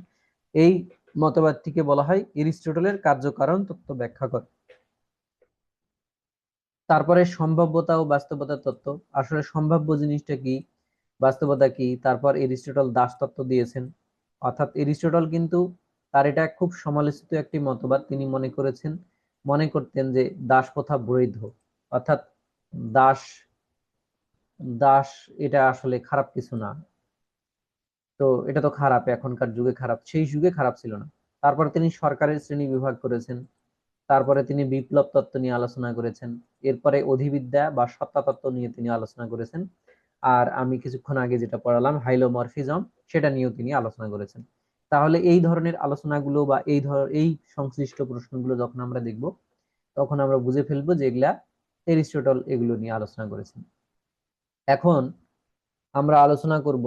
এই মতবাদটিকে বলা হয় এরিস্টটলের কার্যকারণ তত্ত্ব ব্যাখ্যা করে। তারপরে সম্ভাব্যতা ও বাস্তবতা তত্ত্ব, আসলে সম্ভাব্য জিনিসটা কি, বাস্তবতা কি। তারপর এরিস্টটল দাস তত্ত্ব দিয়েছেন। অর্থাৎ এরিস্টটল কিন্তু, তার এটা খুব সমালোচিত একটি মতবাদ, তিনি মনে করতেন যে দাস প্রথা বৈধ। অর্থাৎ দাস দাস এটা আসলে খারাপ কিছু না। তো এটা তো খারাপ, এখনকার যুগে খারাপ, সেই যুগে খারাপ ছিল না। তারপর তিনি সরকারের শ্রেণী বিভাগ করেছেন, তারপরে তিনি বিপ্লব তত্ত্ব নিয়ে আলোচনা করেছেন, এরপরে অধিবিদ্যা বা সত্তা তত্ত্ব নিয়ে তিনি আলোচনা করেছেন, আর আমি কিছুক্ষণ আগে যেটা পড়ালাম হাইলোমরফিজম, সেটা নিয়েও তিনি আলোচনা করেছেন। তাহলে এই ধরনের আলোচনাগুলো বা এই সংশ্লিষ্ট প্রশ্নগুলো যখন আমরা দেখব, তখন আমরা বুঝে ফেলবো যে এগুলা এরিস্টটল এগুলো নিয়ে আলোচনা করেছেন। এখন আমরা আলোচনা করব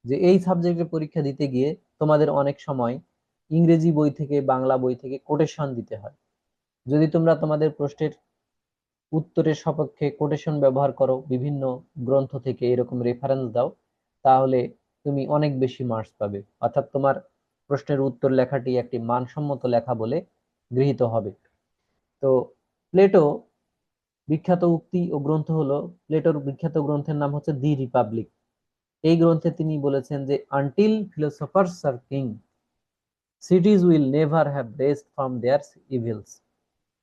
যে এই সাবজেক্টের পরীক্ষা দিতে গিয়ে তোমাদের অনেক সময় ইংরেজি বই থেকে, বাংলা বই থেকে কোটেশন দিতে হয়। যদি তোমরা তোমাদের প্রশ্নের উত্তরের সপক্ষে কোটেশন ব্যবহার করো, বিভিন্ন গ্রন্থ থেকে এরকম রেফারেন্স দাও, তাহলে তুমি অনেক বেশি মার্কস পাবে, অর্থাৎ তোমার প্রশ্নের উত্তর লেখাটি একটি মানসম্মত লেখা বলে গৃহীত হবে। তো প্লেটো বিখ্যাত উক্তি ও গ্রন্থ হলো, প্লেটোর বিখ্যাত গ্রন্থের নাম হচ্ছে দি রিপাবলিক। এই গ্রন্থে তিনি বলেছেন যে until philosophers are king, cities will never have rest from their evils.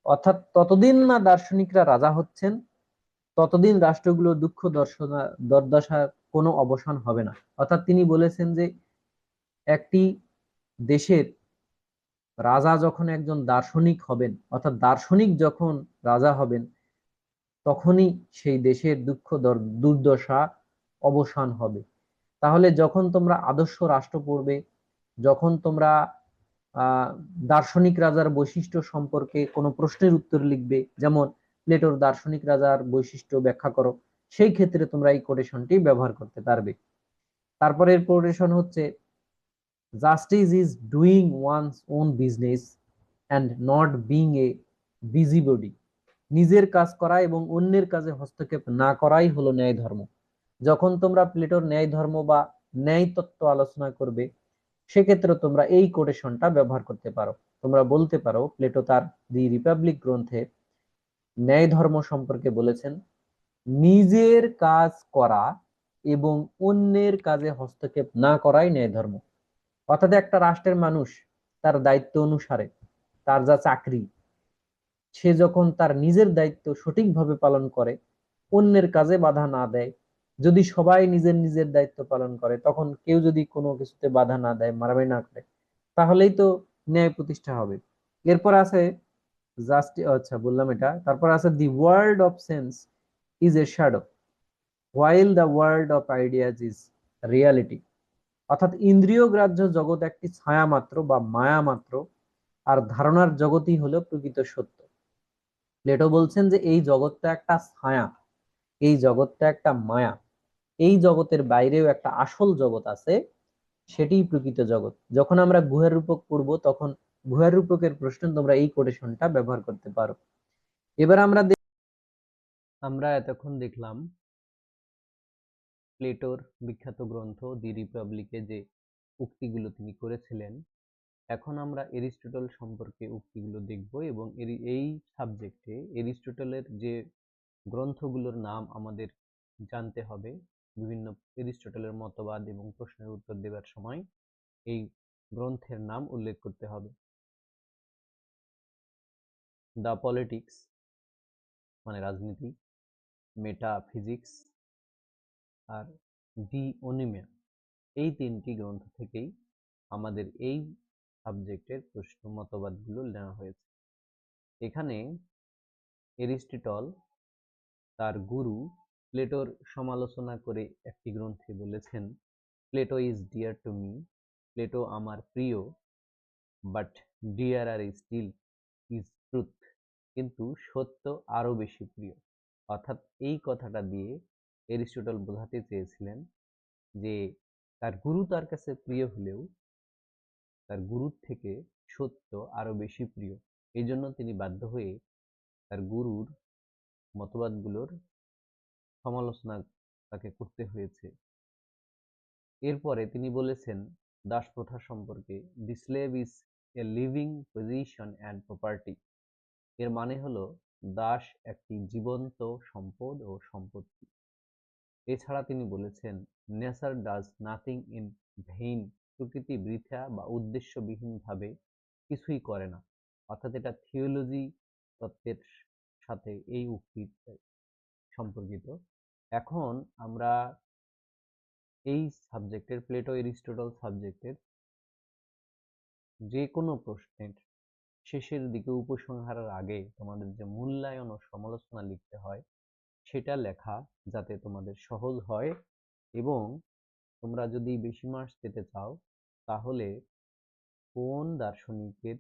অর্থাৎ ততদিন না দার্শনিকরা রাজা হচ্ছেন, ততদিন রাষ্ট্রগুলোর দুঃখ দুর্দশার কোনো অবসান হবে না। অর্থাৎ তিনি বলেছেন যে একটি দেশের রাজা যখন একজন দার্শনিক হবেন, অর্থাৎ দার্শনিক যখন রাজা হবেন, তখনই সেই দেশের দুঃখ দুর্দশা অবসান হবে। তাহলে যখন তোমরা আদর্শ রাষ্ট্র পড়বে, যখন তোমরা আহ দার্শনিক রাজার বৈশিষ্ট্য সম্পর্কে কোনো প্রশ্নের উত্তর লিখবে, যেমন প্লেটোর দার্শনিক রাজার বৈশিষ্ট্য ব্যাখ্যা করো, সেই ক্ষেত্রে তোমরা এই কোটেশনটি ব্যবহার করতে পারবে। তারপরের কোটেশন হচ্ছে justice is doing one's own business and not being a busybody. নিজের কাজ করা এবং অন্যের কাজে হস্তক্ষেপ না করাই হলো ন্যায় ধর্ম। যখন তোমরা প্লেটোর ন্যায় ধর্ম বা ন্যায় তত্ত্ব আলোচনা করবে, সেক্ষেত্রে তোমরা এই কোটেশনটা ব্যবহার করতে পারো। তোমরা বলতে পারো প্লেটো তার দি রিপাবলিক গ্রন্থে ন্যায় ধর্ম সম্পর্কে বলেছেন, নিজের কাজ করা এবং অন্যের কাজে হস্তক্ষেপ না করাই ন্যায় ধর্ম। অর্থাৎ একটা রাষ্ট্রের মানুষ তার দায়িত্ব অনুসারে, তার যা চাকরি, সে যখন তার নিজের দায়িত্ব সঠিকভাবে পালন করে, অন্যের কাজে বাধা না দেয়, যদি সবাই নিজের নিজের দায়িত্ব পালন করে, তখন কেউ যদি কোনো কিছুতে বাধা না দেয়, মারামারি না করে, তাহলেই তো ন্যায় প্রতিষ্ঠা হবে। এরপর আছে জাস্ট, আচ্ছা বললাম এটা। তারপর আছে the world of sense is a shadow while the world of ideas is reality. অর্থাৎ ইন্দ্রিয় গ্রাহ্য জগৎ একটি ছায়া মাত্র বা মায়া মাত্র, আর ধারণার জগতই হলো প্রকৃত সত্য। প্লেটো বলছেন যে এই জগৎটা একটা ছায়া, এই জগৎটা একটা মায়া, এই জগতের বাইরেও একটা আসল জগৎ আছে, সেটিই প্রকৃত জগৎ। যখন আমরা গুহের রূপক পড়বো, তখন গুহের রূপকের প্রশ্ন তোমরা এই কোটেশনটা ব্যবহার করতে পারো। এবার আমরা এতক্ষণ দেখলাম প্লেটোর বিখ্যাত গ্রন্থ দি রিপাবলিকে যে উক্তিগুলো তিনি করেছিলেন। এখন আমরা এরিস্টটল সম্পর্কে উক্তিগুলো দেখব, এবং এই সাবজেক্টে এরিস্টটলের যে গ্রন্থগুলোর নাম আমাদের জানতে হবে। বিভিন্ন এরিস্টটলের মতবাদ এবং প্রশ্নের উত্তর দেওয়ার সময় এই গ্রন্থের নাম উল্লেখ করতে হবে। দ্য পলিটিক্স মানে রাজনীতি, মেটাফিজিক্স আর ডি ওনিমিয়া, এই তিনটি গ্রন্থ থেকেই আমাদের এই সাবজেক্টের প্রশ্ন মতবাদগুলো নেওয়া হয়েছে। এখানে এরিস্টটল তার গুরু প্লেটোর সমালোচনা করে একটি গ্রন্থে বলেছেন, Plato is dear to me, Plato আমার প্রিয়, but dearer still is truth, কিন্তু সত্য আরো বেশি প্রিয়। অর্থাৎ এই কথাটা দিয়ে এরিস্টটল বোঝাতে চেয়েছিলেন যে তার গুরু তার কাছে প্রিয় হলেও তার গুরুর থেকে সত্য আরো বেশি প্রিয়। এই জন্য তিনি বাধ্য হয়ে তার গুরুর মতবাদগুলোর সমালোচনা তাকে করতে হয়েছে। এরপরে তিনি বলেছেন দাসপ্রথা সম্পর্কে, the slave is a living position and property. এর মানে হলো দাস একটি জীবন্ত সম্পদ ও সম্পত্তি। এছাড়া তিনি বলেছেন nature does nothing in vein, প্রকৃতি বৃথা বা উদ্দেশ্যবিহীনভাবে কিছুই করে না। অর্থাৎ এটা থিওলজি তত্ত্বের সাথে এই উক্তি সম্পর্কিত। এখন আমরা এই সাবজেক্টের, প্লেটো এরিস্টটল সাবজেক্টের যে কোনো প্রশ্নের শেষের দিকে উপসংহারের আগে তোমাদের যে মূল্যায়ন ও সমালোচনা লিখতে হয় সেটা লেখা যাতে তোমাদের সহজ হয়, এবং তোমরা যদি বেশি মার্কস পেতে চাও তাহলে কোন দার্শনিকের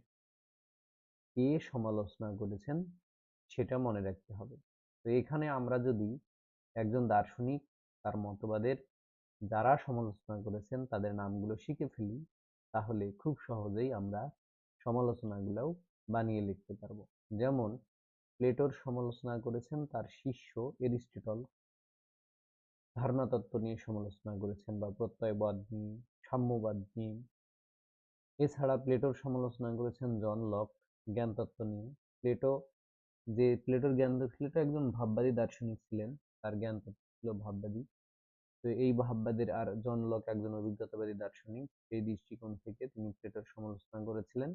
কে সমালোচনা করেছেন সেটা মনে রাখতে হবে। তো এখানে আমরা যদি একজন দার্শনিক তার মতবাদের যারা সমালোচনা করেছেন তাদের নামগুলো শিখে ফেলি তাহলে খুব সহজেই আমরা সমালোচনাগুলোও বানিয়ে লিখতে পারবো। যেমন প্লেটোর সমালোচনা করেছেন তার শিষ্য এরিস্টটল, ধারণাতত্ত্ব নিয়ে সমালোচনা করেছেন বা প্রত্যয়বাদ নিয়ে, সাম্যবাদ নিয়ে। এছাড়া প্লেটোর সমালোচনা করেছেন জন লক জ্ঞানতত্ত্ব নিয়ে। প্লেটোর প্লেটো একজন ভাববাদী দার্শনিক ছিলেন, তার জ্ঞানতত্ত্ব ছিল ভাববাদী। তো এই ভাববাদের আর জন লক একজন অভিজ্ঞতাবাদী দার্শনিক, এই দৃষ্টিকোণ থেকে তিনি প্লেটোর সমালোচনা করেছিলেন।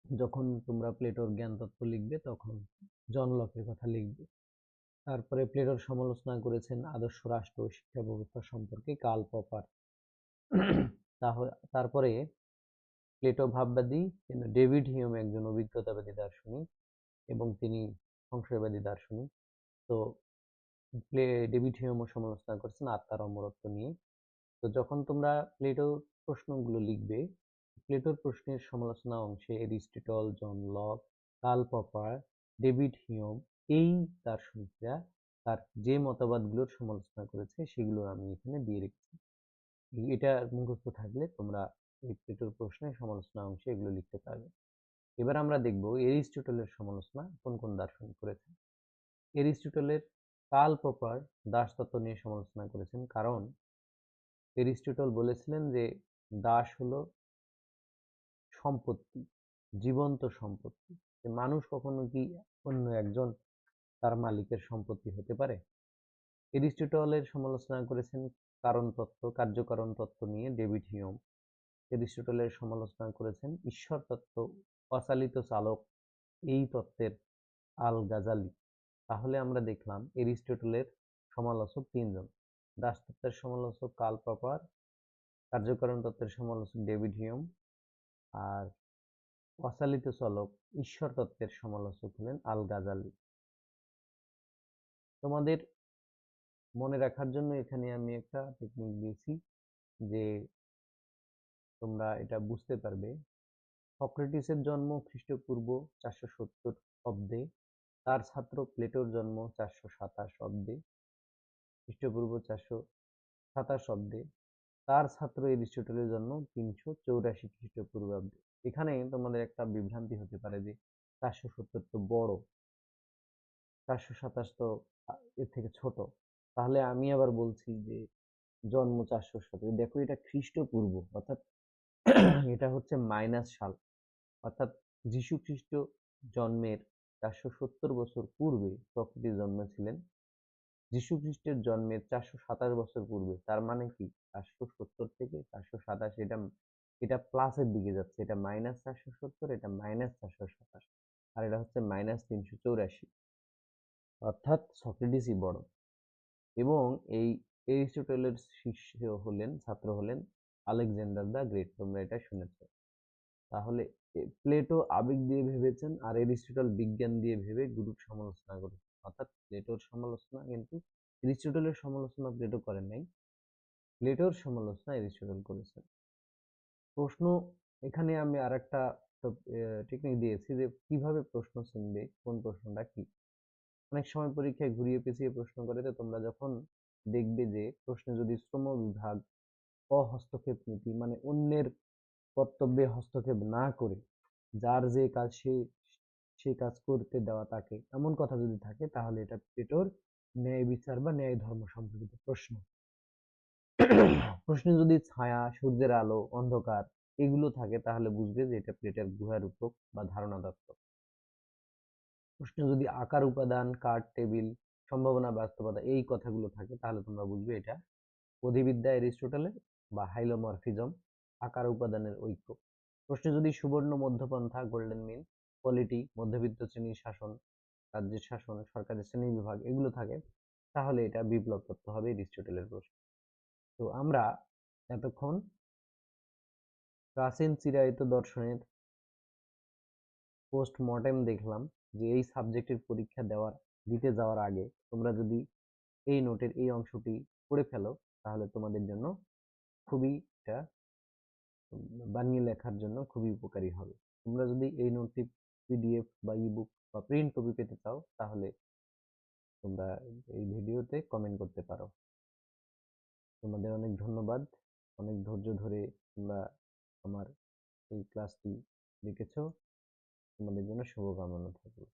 যখন তোমরা প্লেটোর জ্ঞানতত্ত্ব লিখবে তখন জন লকের কথা লিখবে। তারপরে প্লেটোর সমালোচনা করেছেন আদর্শ রাষ্ট্র ও শিক্ষা ব্যবস্থা সম্পর্কে কার্ল পপার। তারপরে প্লেটো ভাববাদী, কিন্তু ডেভিড হিউম একজন অভিজ্ঞতাবাদী দার্শনিক এবং তিনি সংশয়বাদী দার্শনিক। তো ডেভিড হিউমও সমালোচনা করেছেন আত্মার অমরত্ব নিয়ে। তো যখন তোমরা প্লেটোর প্রশ্নগুলো লিখবে, প্লেটোর প্রশ্নের সমালোচনা অংশে Aristotle, John Locke, Karl Popper, David Hume এই দার্শনিকরা তার যে মতবাদগুলোর সমালোচনা করেছে সেগুলো আমি এখানে দিয়ে রেখেছি। এটা মুখস্থ থাকলে তোমরা এই প্লেটোর প্রশ্নের সমালোচনা অংশে এগুলো লিখতে পারবে। এবার আমরা দেখব এরিস্টটলের সমালোচনা কোন কোন দার্শনিক করেছেন। এরিস্টটলের কার্ল পপার দাসতত্ত্ব নিয়ে সমালোচনা করেছেন, কারণ এরিস্টটল বলেছিলেন যে দাস হলো সম্পত্তি, জীবন্ত সম্পত্তি। মানুষ কখনো কি অন্য একজন তার মালিকের সম্পত্তি হতে পারে? এরিস্টটলের সমালোচনা করেছেন কারণ তত্ত্ব, কার্যকারণ তত্ত্ব নিয়ে ডেভিড হিউম। এরিস্টটলের সমালোচনা করেছেন ঈশ্বর তত্ত্ব, অচালিত চালক এই তত্ত্বের আল গাজালি। তাহলে আমরা দেখলাম এরিস্টটলের সমালোচক তিনজন: দাসতত্ত্বের সমালোচক কার্ল পপার, কার্যকারণ তত্ত্বের সমালোচক ডেভিড হিউম, আর অচালিত চলক ঈশ্বর তত্ত্বের সমালোচক হলেন আল গাজালি। তোমাদের মনে রাখার জন্য এখানে আমি একটা টেকনিক দিয়েছি যে তোমরা এটা বুঝতে পারবে। সক্রেটিসের জন্ম খ্রিস্টপূর্ব 470 অব্দে, তার ছাত্র প্লেটোর জন্ম 427 অব্দে, খ্রিস্টপূর্ব 427 অব্দে, তার ছাত্র এরিস্টটলের জন্ম 384 খ্রিস্টপূর্বাব্দে। এখানে তোমাদের একটা বিভ্রান্তি হতে পারে যে 470 তো বড়, 427 তো এর থেকে ছোট। তাহলে আমি আবার বলছি যে জন্ম 417, দেখো এটা খ্রিস্টপূর্ব, অর্থাৎ এটা হচ্ছে মাইনাস সাল, অর্থাৎ যীশু খ্রিস্ট জন্মের 470 বছর পূর্বে সক্রেটিস জন্মেছিলেন। যীশু খ্রিস্টের জন্মের 427 বছর পূর্বে, তার মানে কি 470 থেকে 427, এটা প্লাসের দিকে যাচ্ছে, এটা মাইনাস 470, এটা মাইনাস 427, আর এটা হচ্ছে মাইনাস 384, অর্থাৎ সক্রেটিসই বড়। এবং এই এরিস্টটলের ছাত্র হলেন আলেকজান্ডার দ্য গ্রেট, তোমরা এটা শুনেছ। তাহলে প্লেটো আবেগ দিয়ে ভেবেছেন আর এরিস্টটল বিজ্ঞান দিয়ে ভেবে গুরুর সমালোচনা করেছেন, অর্থাৎ প্লেটোর সমালোচনা কিন্তু এরিস্টটলের সমালোচনা প্লেটো করেন নাই, প্লেটোর সমালোচনা এরিস্টটল করেছেন। প্রশ্ন এখানে আমি আর একটা টেকনিক দিয়েছি যে কিভাবে প্রশ্ন চিনবে কোন প্রশ্নটা কি। অনেক সময় পরীক্ষায় ঘুরিয়ে পেঁচিয়ে প্রশ্ন করে, তো তোমরা যখন দেখবে যে প্রশ্নে যদি শ্রম বিভাগ, অহস্তক্ষেপ নীতি মানে অন্যের কর্তব্যে হস্তক্ষেপ না করে যার যে কাজ সেই কাজ করতে দেওয়া তাকে, এমন কথা যদি থাকে তাহলে এটা প্লেটোর ন্যায় বিচার বা ন্যায় ধর্ম সম্পর্কিত প্রশ্ন। প্রশ্নে যদি ছায়া, সূর্যের আলো, অন্ধকার এগুলো থাকে তাহলে বুঝবে যে এটা প্লেটোর গুহারূপক বা ধারণা তত্ত্ব। প্রশ্নে যদি আকার, উপাদান, কাঠ, টেবিল, সম্ভাবনা, বাস্তবতা এই কথাগুলো থাকে তাহলে তোমরা বুঝবে এটা বোধিবিদ্যা এরিস্টটলের বা হাইলোমরফিজম, আকার উপাদানের ঐক্য। প্রশ্নে যদি সুবর্ণ মধ্যপন্থা, গোল্ডেন মিন, পলিটি, মধ্যবিত্ত শ্রেণীর শাসন, রাজ্যের শাসন, সরকারের শ্রেণী বিভাগ এগুলো থাকে তাহলে এটা বিপ্লব তত্ত্ব হবে এরিস্টটলের প্রশ্ন। তো আমরা এতক্ষণ প্রাচীন চিরায়ত দর্শনের পোস্টমর্টেম দেখলাম, যে এই সাবজেক্টের পরীক্ষা দিতে যাওয়ার আগে তোমরা যদি এই নোটের এই অংশটি পড়ে ফেলো, তাহলে তোমাদের জন্য খুবই এটা বানিয়ে লেখার জন্য খুবই উপকারী হবে। তোমরা যদি এই নোটটি পিডিএফ বা ইবুক বা প্রিন্ট কপি পেতে চাও, তাহলে তোমরা এই ভিডিওতে কমেন্ট করতে পারো। তোমাদের অনেক ধন্যবাদ, অনেক ধৈর্য ধরে তোমরা আমার এই ক্লাসটি দেখেছো। তোমাদের জন্য শুভকামনা থাকলো।